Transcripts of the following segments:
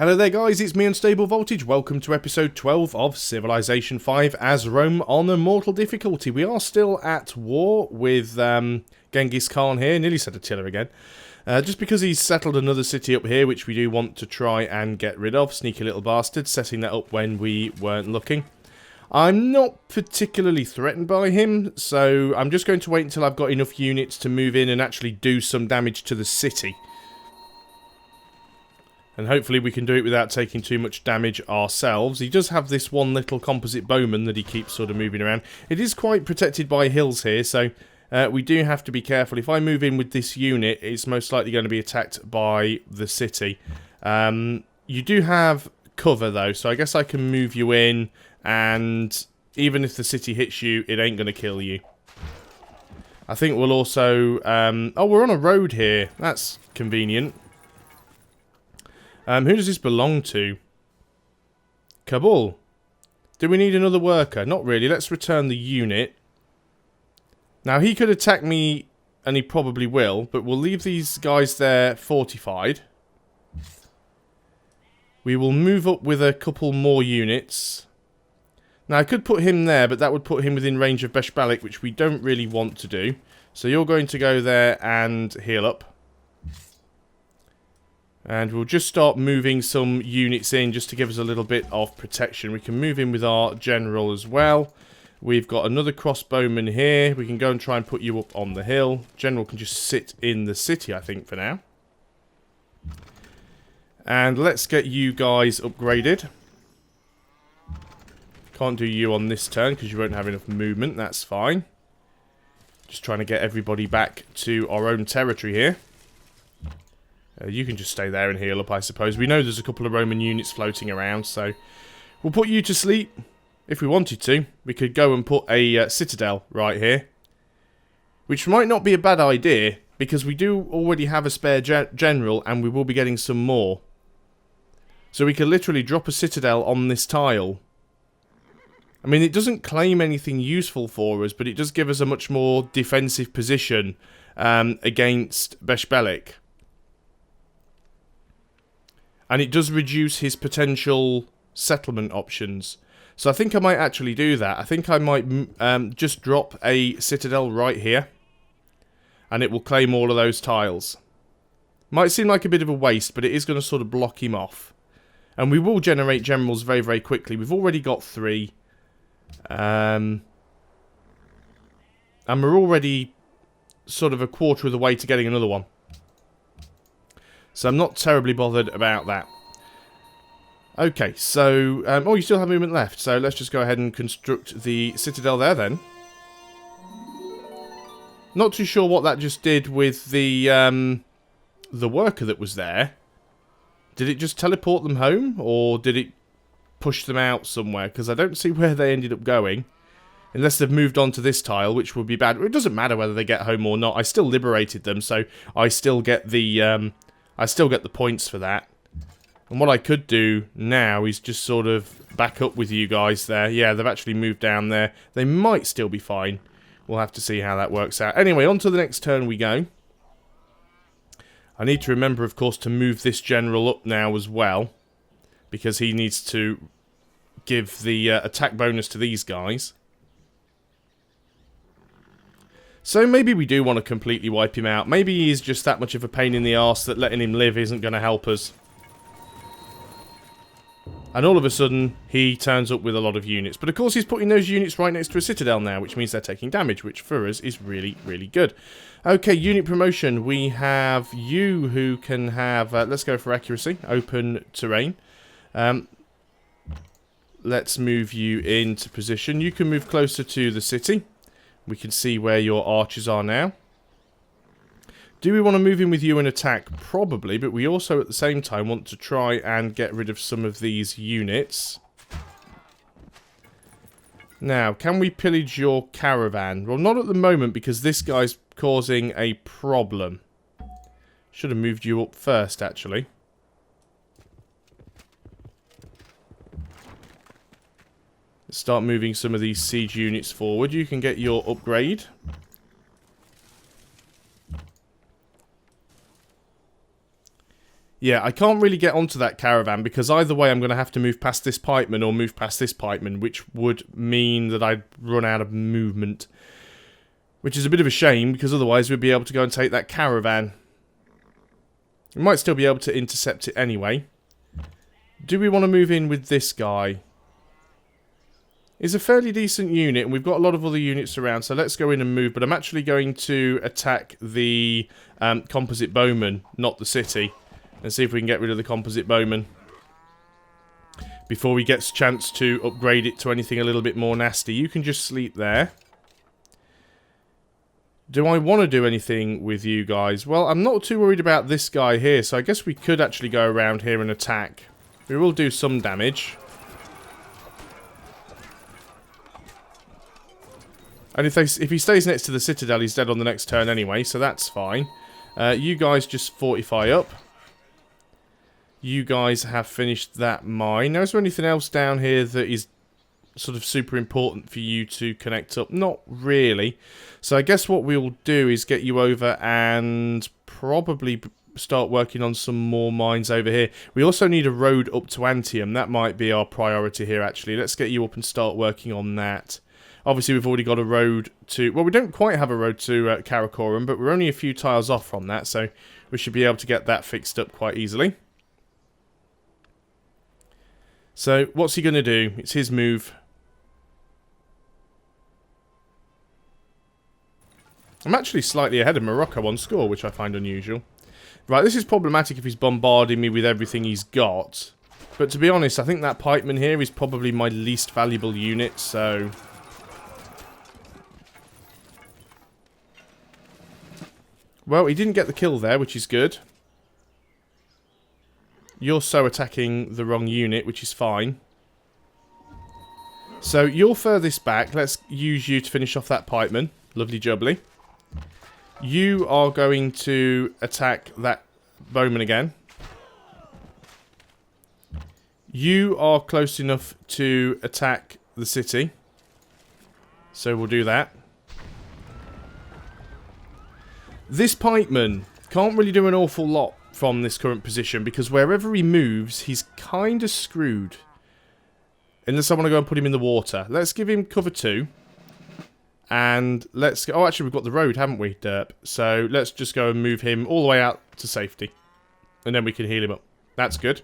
Hello there guys, it's me Unstable Voltage. Welcome to episode 12 of Civilization 5 as Rome on Immortal difficulty. We are still at war with Genghis Khan here, nearly said Attila again. Just because he's settled another city up here, which we do want to try and get rid of. Sneaky little bastard, setting that up when we weren't looking. I'm not particularly threatened by him, so I'm just going to wait until I've got enough units to move in and actually do some damage to the city. And hopefully we can do it without taking too much damage ourselves. He does have this one little composite bowman that he keeps sort of moving around. It is quite protected by hills here, so we do have to be careful. If I move in with this unit, it's most likely going to be attacked by the city. You do have cover though, so I guess I can move you in, and even if the city hits you, it ain't going to kill you. I think we'll also... oh, we're on a road here. That's convenient. Who does this belong to? Kabul. Do we need another worker? Not really. Let's return the unit. Now, he could attack me, and he probably will, but we'll leave these guys there fortified. We will move up with a couple more units. Now, I could put him there, but that would put him within range of Beshbalik, which we don't really want to do. So you're going to go there and heal up. And we'll just start moving some units in just to give us a little bit of protection. We can move in with our general as well. We've got another crossbowman here. We can go and try and put you up on the hill. General can just sit in the city, I think, for now. And let's get you guys upgraded. Can't do you on this turn because you won't have enough movement. That's fine. Just trying to get everybody back to our own territory here. You can just stay there and heal up, I suppose. We know there's a couple of Roman units floating around, so we'll put you to sleep if we wanted to. We could go and put a citadel right here, which might not be a bad idea, because we do already have a spare general, and we will be getting some more. So we could literally drop a citadel on this tile. I mean, it doesn't claim anything useful for us, but it does give us a much more defensive position against Beshbalik. And it does reduce his potential settlement options. So I think I might actually do that. I think I might just drop a citadel right here. And it will claim all of those tiles. Might seem like a bit of a waste, but it is going to sort of block him off. And we will generate generals very, very quickly. We've already got 3. And we're already sort of a quarter of the way to getting another one. So I'm not terribly bothered about that. Okay, so... oh, you still have movement left. So let's just go ahead and construct the citadel there then. Not too sure what that just did with the worker that was there. Did it just teleport them home? Or did it push them out somewhere? Because I don't see where they ended up going. Unless they've moved on to this tile, which would be bad. It doesn't matter whether they get home or not. I still liberated them, so I still get the... I still get the points for that. And what I could do now is just sort of back up with you guys there. Yeah, they've actually moved down there. They might still be fine. We'll have to see how that works out. Anyway, on to the next turn we go. I need to remember, of course, to move this general up now as well. Because he needs to give the attack bonus to these guys. So maybe we do want to completely wipe him out. Maybe he's just that much of a pain in the arse that letting him live isn't going to help us. And all of a sudden, he turns up with a lot of units. But of course, he's putting those units right next to a citadel now, which means they're taking damage, which for us is really, really good. Okay, unit promotion. We have you who can have... let's go for accuracy. Open terrain. Let's move you into position. You can move closer to the city. We can see where your archers are now. Do we want to move in with you and attack? Probably, but we also at the same time want to try and get rid of some of these units. Now, can we pillage your caravan? Well, not at the moment because this guy's causing a problem. Should have moved you up first, actually. Let's start moving some of these siege units forward. You can get your upgrade. Yeah, I can't really get onto that caravan because either way I'm going to have to move past this pikeman or move past this pikeman, which would mean that I'd run out of movement. Which is a bit of a shame because otherwise we'd be able to go and take that caravan. We might still be able to intercept it anyway. Do we want to move in with this guy? He's a fairly decent unit and we've got a lot of other units around, so let's go in and move. But I'm actually going to attack the composite bowman, not the city. And see if we can get rid of the composite bowman before he gets a chance to upgrade it to anything a little bit more nasty. You can just sleep there. Do I want to do anything with you guys? Well, I'm not too worried about this guy here, so I guess we could actually go around here and attack. We will do some damage. And if he stays next to the citadel, he's dead on the next turn anyway, so that's fine. You guys just fortify up. You guys have finished that mine. Now, is there anything else down here that is sort of super important for you to connect up? Not really. So I guess what we'll do is get you over and probably start working on some more mines over here. We also need a road up to Antium. That might be our priority here, actually. Let's get you up and start working on that. Obviously, we've already got a road to... Well, we don't quite have a road to Karakorum, but we're only a few tiles off from that, so we should be able to get that fixed up quite easily. So, what's he going to do? It's his move. I'm actually slightly ahead of Morocco on score, which I find unusual. Right, this is problematic if he's bombarding me with everything he's got. But to be honest, I think that pikeman here is probably my least valuable unit, so... Well, he didn't get the kill there, which is good. You're so attacking the wrong unit, which is fine. So, you're furthest back. Let's use you to finish off that pikeman. Lovely jubbly. You are going to attack that bowman again. You are close enough to attack the city. So, we'll do that. This pikeman can't really do an awful lot from this current position because wherever he moves, he's kind of screwed. Unless I want to go and put him in the water. Let's give him cover 2. And let's go... Oh, actually, we've got the road, haven't we, Derp? So let's just go and move him all the way out to safety. And then we can heal him up. That's good.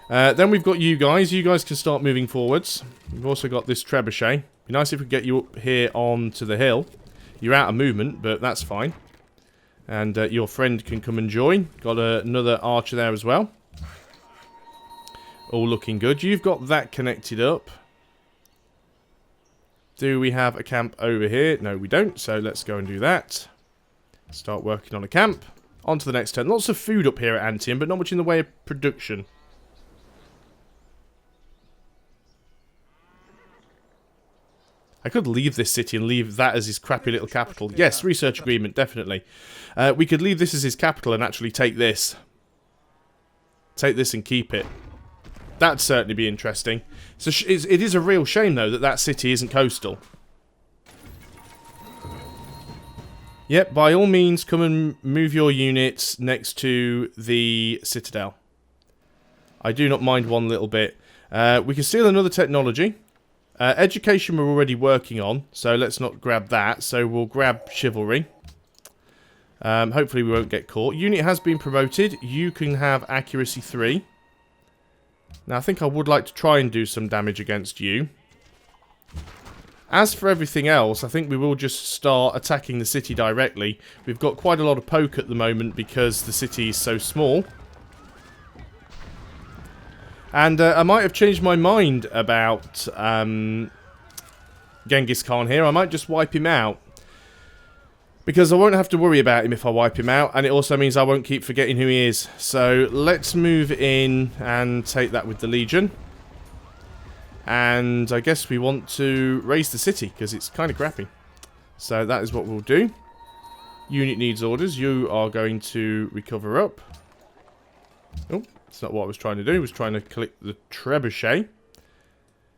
Then we've got you guys. You guys can start moving forwards. We've also got this trebuchet. Be nice if we could get you up here onto the hill. You're out of movement, but that's fine. And your friend can come and join. Got another archer there as well. All looking good. You've got that connected up. Do we have a camp over here? No, we don't. So let's go and do that. Start working on a camp. On to the next turn. Lots of food up here at Antium, but not much in the way of production. I could leave this city and leave that as his crappy little capital. Yes, research agreement, definitely. We could leave this as his capital and actually take this. Take this and keep it. That'd certainly be interesting. So it is a real shame, though, that that city isn't coastal. Yep, by all means, come and move your units next to the citadel. I do not mind one little bit. We can steal another technology. Education we're already working on, so let's not grab that. So we'll grab chivalry. Hopefully we won't get caught. Unit has been promoted. You can have accuracy 3. Now I think I would like to try and do some damage against you. As for everything else, I think we will just start attacking the city directly. We've got quite a lot of poke at the moment because the city is so small. And I might have changed my mind about Genghis Khan here. I might just wipe him out. Because I won't have to worry about him if I wipe him out. And it also means I won't keep forgetting who he is. So let's move in and take that with the Legion. And I guess we want to raise the city because it's kind of crappy. So that is what we'll do. Unit needs orders. You are going to recover up. Oh, that's not what I was trying to do. I was trying to click the trebuchet.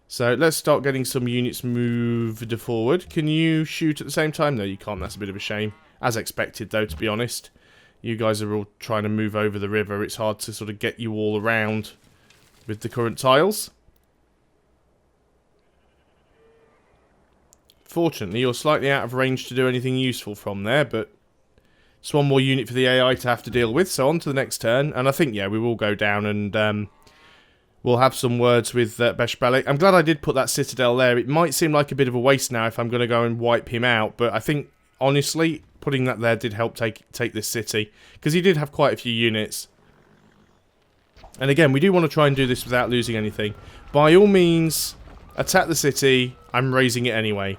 So let's start getting some units moved forward. Can you shoot at the same time? No, you can't. That's a bit of a shame. As expected, though, to be honest. You guys are all trying to move over the river. It's hard to sort of get you all around with the current tiles. Fortunately, you're slightly out of range to do anything useful from there, but it's one more unit for the AI to have to deal with. So on to the next turn, and I think, yeah, we will go down and we'll have some words with Beshbalik. I'm glad I did put that citadel there. It might seem like a bit of a waste now if I'm going to go and wipe him out, but I think, honestly, putting that there did help take this city, because he did have quite a few units. And again, we do want to try and do this without losing anything. By all means, attack the city. I'm raising it anyway.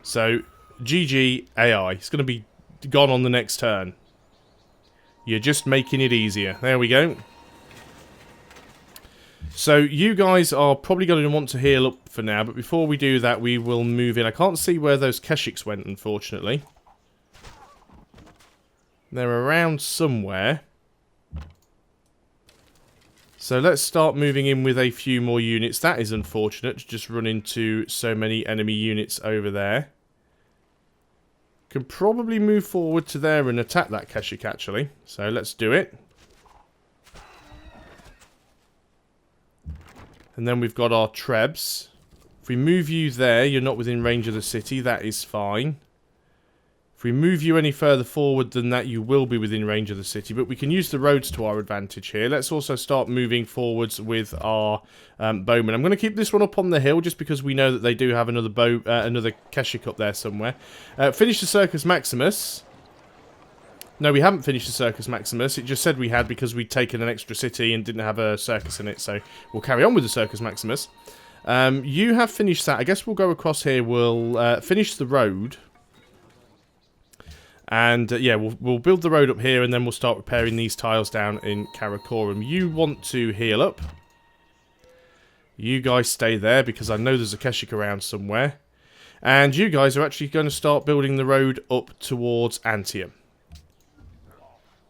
So, GG AI. It's going to be gone on the next turn. You're just making it easier. There we go. So, you guys are probably going to want to heal up for now, but before we do that, we will move in. I can't see where those Keshiks went, unfortunately. They're around somewhere. So let's start moving in with a few more units. That is unfortunate to just run into so many enemy units over there. Can probably move forward to there and attack that Keshik, actually. So let's do it. And then we've got our Trebs. If we move you there, you're not within range of the city. That is fine. If we move you any further forward than that, you will be within range of the city. But we can use the roads to our advantage here. Let's also start moving forwards with our bowmen. I'm going to keep this one up on the hill just because we know that they do have another another Keshik up there somewhere. Finish the Circus Maximus. No, we haven't finished the Circus Maximus. It just said we had because we'd taken an extra city and didn't have a circus in it. So we'll carry on with the Circus Maximus. You have finished that. I guess we'll go across here. We'll finish the road. And, yeah, we'll build the road up here, and then we'll start repairing these tiles down in Karakorum. You want to heal up. You guys stay there, because I know there's a Keshik around somewhere. And you guys are actually going to start building the road up towards Antium.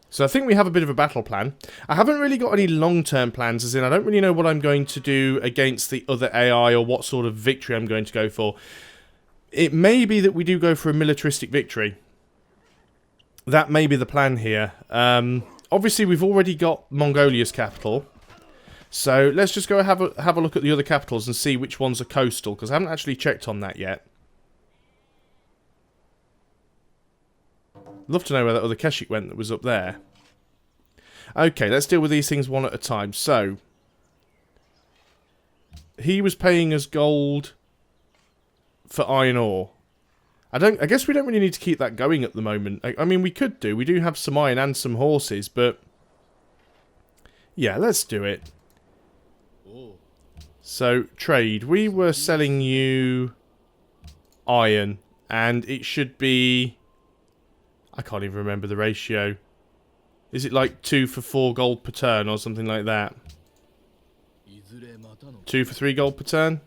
So I think we have a bit of a battle plan. I haven't really got any long-term plans, as in I don't really know what I'm going to do against the other AI, or what sort of victory I'm going to go for. It may be that we do go for a militaristic victory. That may be the plan here. Obviously, we've already got Mongolia's capital. So, let's just go have a look at the other capitals and see which ones are coastal, because I haven't actually checked on that yet. Love to know where that other Keshik went that was up there. Okay, let's deal with these things one at a time. So, he was paying us gold for iron ore. I guess we don't really need to keep that going at the moment. I mean, we could do. We do have some iron and some horses, but yeah, let's do it. So, trade. We were selling you iron, and it should be... I can't even remember the ratio. Is it like 2 for 4 gold per turn or something like that? 2 for 3 gold per turn?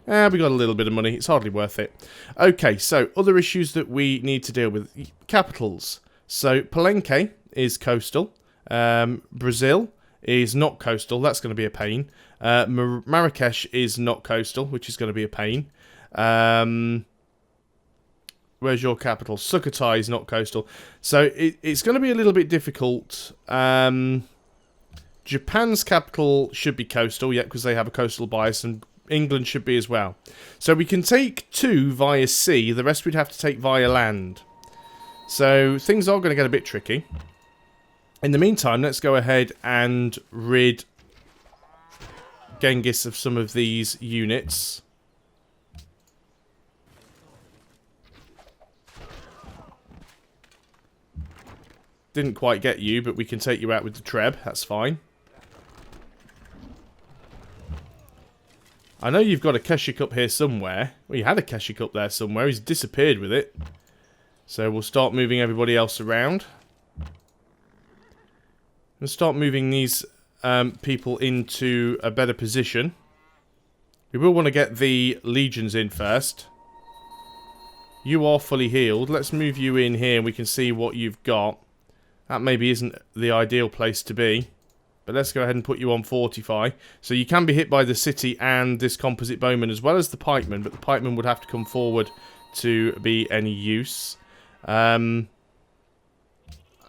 We got a little bit of money. It's hardly worth it. Okay, so other issues that we need to deal with. Capitals. So Palenque is coastal. Brazil is not coastal. That's going to be a pain. Marrakesh is not coastal, which is going to be a pain. Where's your capital? Sukhothai is not coastal. So it's going to be a little bit difficult. Japan's capital should be coastal, yeah, because they have a coastal bias, and England should be as well. So we can take 2 via sea. The rest we'd have to take via land. So things are going to get a bit tricky. In the meantime, let's go ahead and rid Genghis of some of these units. Didn't quite get you, but we can take you out with the Treb. That's fine. I know you've got a Keshik up here somewhere. Well, you had a Keshik up there somewhere. He's disappeared with it. So we'll start moving everybody else around. And start moving these people into a better position. We will want to get the legions in first. You are fully healed. Let's move you in here and we can see what you've got. That maybe isn't the ideal place to be. But let's go ahead and put you on fortify. So you can be hit by the city and this composite bowman as well as the pikeman, but the pikeman would have to come forward to be any use. I'd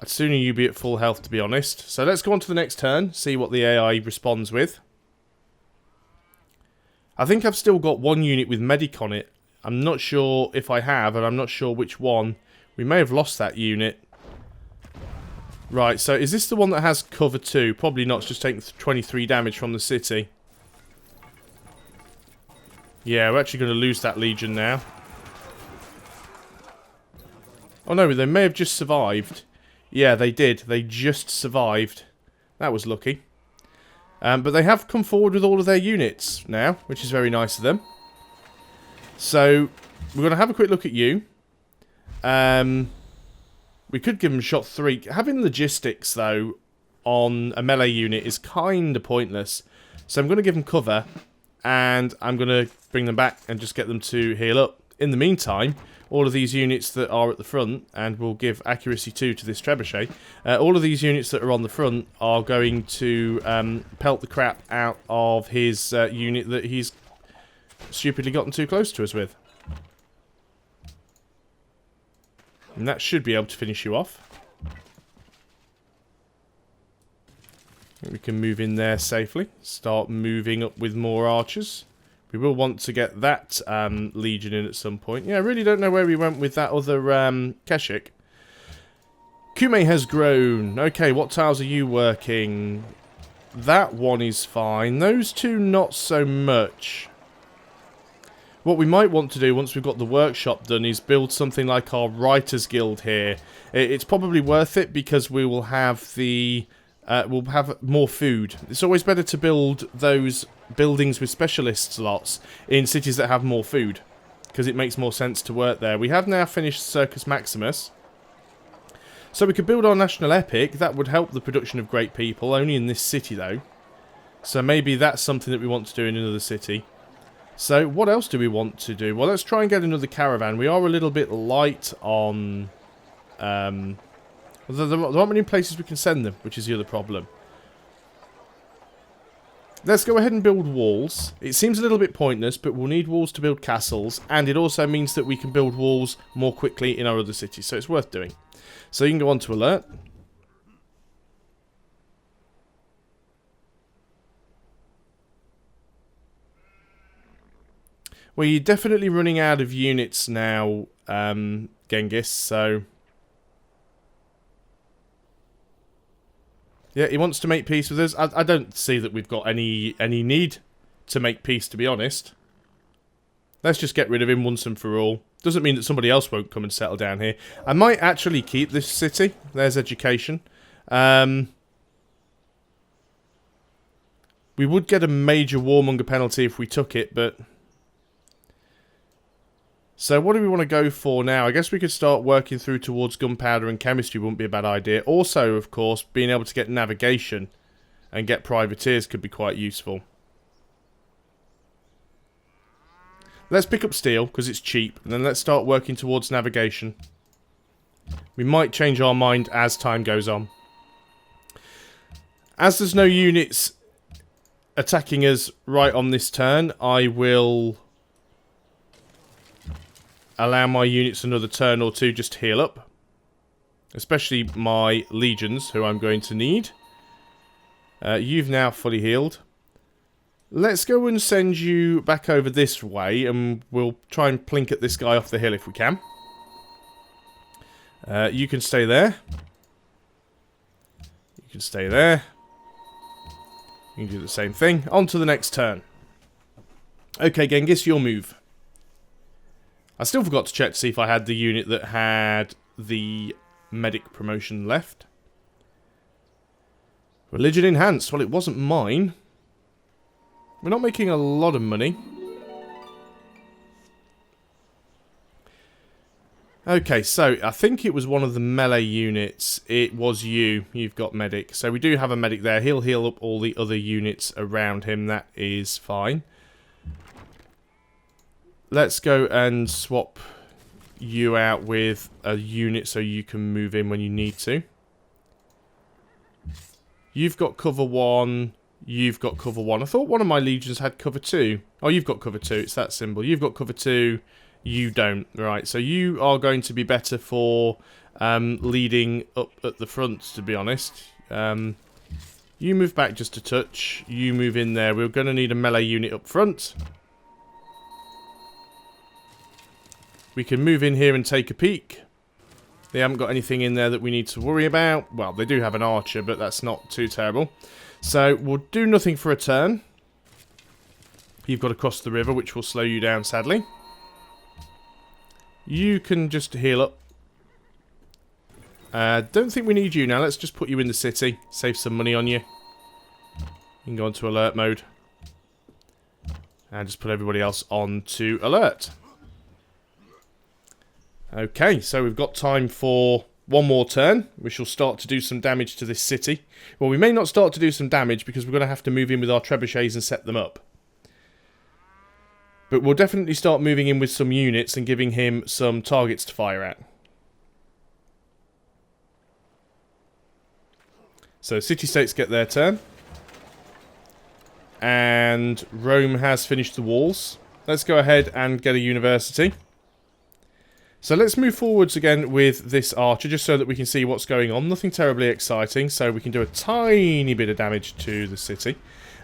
sooner you be at full health, to be honest. So let's go on to the next turn, see what the AI responds with. I think I've still got one unit with medic on it. I'm not sure if I have, and I'm not sure which one. We may have lost that unit. Right, so is this the one that has cover 2? Probably not, it's just taking 23 damage from the city. Yeah, we're actually going to lose that legion now. Oh no, they may have just survived. Yeah, they did. They just survived. That was lucky. But they have come forward with all of their units now, which is very nice of them. So, we're going to have a quick look at you. We could give them shot 3. Having logistics, though, on a melee unit is kind of pointless. So I'm going to give them cover, and I'm going to bring them back and just get them to heal up. In the meantime, all of these units that are at the front, and we'll give accuracy 2 to this trebuchet, all of these units that are on the front are going to pelt the crap out of his unit that he's stupidly gotten too close to us with. And that should be able to finish you off. We can move in there safely. Start moving up with more archers. We will want to get that legion in at some point. Yeah, I really don't know where we went with that other Keshik. Kume has grown. Okay, what tiles are you working? That one is fine. Those two, not so much. What we might want to do once we've got the workshop done is build something like our Writers Guild here. It's probably worth it because we will have the we'll have more food. It's always better to build those buildings with specialist slots in cities that have more food because it makes more sense to work there. We have now finished Circus Maximus. So we could build our National Epic. That would help the production of great people, only in this city though. So maybe that's something that we want to do in another city. So, what else do we want to do? Well, let's try and get another caravan. We are a little bit light on... there aren't many places we can send them, which is the other problem. Let's go ahead and build walls. It seems a little bit pointless, but we'll need walls to build castles. And it also means that we can build walls more quickly in our other cities, so it's worth doing. So you can go on to alert. Well, you're definitely running out of units now, Genghis, so... Yeah, he wants to make peace with us. I don't see that we've got any need to make peace, to be honest. Let's just get rid of him once and for all. Doesn't mean that somebody else won't come and settle down here. I might actually keep this city. There's education. We would get a major warmonger penalty if we took it, but... So what do we want to go for now? I guess we could start working through towards gunpowder and chemistry wouldn't be a bad idea. Also, of course, being able to get navigation and get privateers could be quite useful. Let's pick up steel, because it's cheap, and then let's start working towards navigation. We might change our mind as time goes on. As there's no units attacking us right on this turn, I will... allow my units another turn or two just to heal up. Especially my legions, who I'm going to need. You've now fully healed. Let's go and send you back over this way, and we'll try and plink at this guy off the hill if we can. You can stay there. You can stay there. You can do the same thing. On to the next turn. Okay, Genghis, your move. I still forgot to check to see if I had the unit that had the medic promotion left. Religion enhanced. Well, it wasn't mine. We're not making a lot of money. Okay, so I think it was one of the melee units. It was you. You've got medic. So we do have a medic there. He'll heal up all the other units around him. That is fine. Let's go and swap you out with a unit so you can move in when you need to. You've got cover 1. You've got cover 1. I thought one of my legions had cover 2. Oh, you've got cover 2. It's that symbol. You've got cover 2. You don't. Right, so you are going to be better for leading up at the front, to be honest. You move back just a touch. You move in there. We're going to need a melee unit up front. We can move in here and take a peek. They haven't got anything in there that we need to worry about. Well, they do have an archer, but that's not too terrible. So, we'll do nothing for a turn. You've got to cross the river, which will slow you down, sadly. You can just heal up. Don't think we need you now. Let's just put you in the city. Save some money on you. You can go onto alert mode. And just put everybody else on to alert. Okay, so we've got time for one more turn. We shall start to do some damage to this city. Well, we may not start to do some damage because we're going to have to move in with our trebuchets and set them up. But we'll definitely start moving in with some units and giving him some targets to fire at. So city-states get their turn. And Rome has finished the walls. Let's go ahead and get a university. So let's move forwards again with this archer, just so that we can see what's going on. Nothing terribly exciting, so we can do a tiny bit of damage to the city.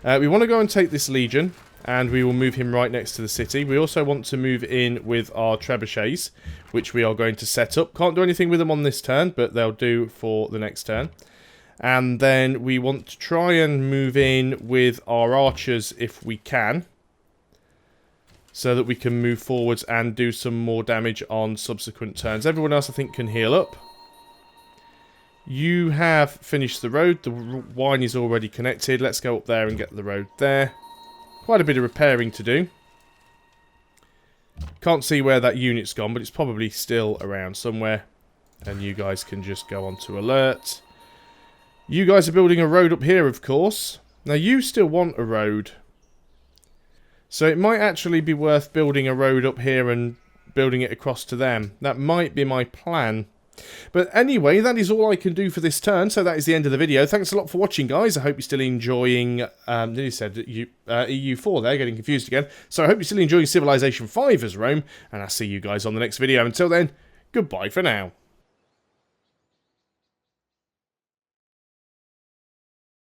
We want to go and take this legion, and we will move him right next to the city. We also want to move in with our trebuchets, which we are going to set up. Can't do anything with them on this turn, but they'll do for the next turn. And then we want to try and move in with our archers if we can, so that we can move forwards and do some more damage on subsequent turns. Everyone else, I think, can heal up. You have finished the road. The wine is already connected. Let's go up there and get the road there. Quite a bit of repairing to do. Can't see where that unit's gone, but it's probably still around somewhere. And you guys can just go on to alert. You guys are building a road up here, of course. Now, you still want a road. So it might actually be worth building a road up here and building it across to them. That might be my plan. But anyway, that is all I can do for this turn, so that is the end of the video. Thanks a lot for watching, guys. I hope you're still enjoying... you said EU4 there, getting confused again. So I hope you're still enjoying Civilization 5 as Rome, and I'll see you guys on the next video. Until then, goodbye for now.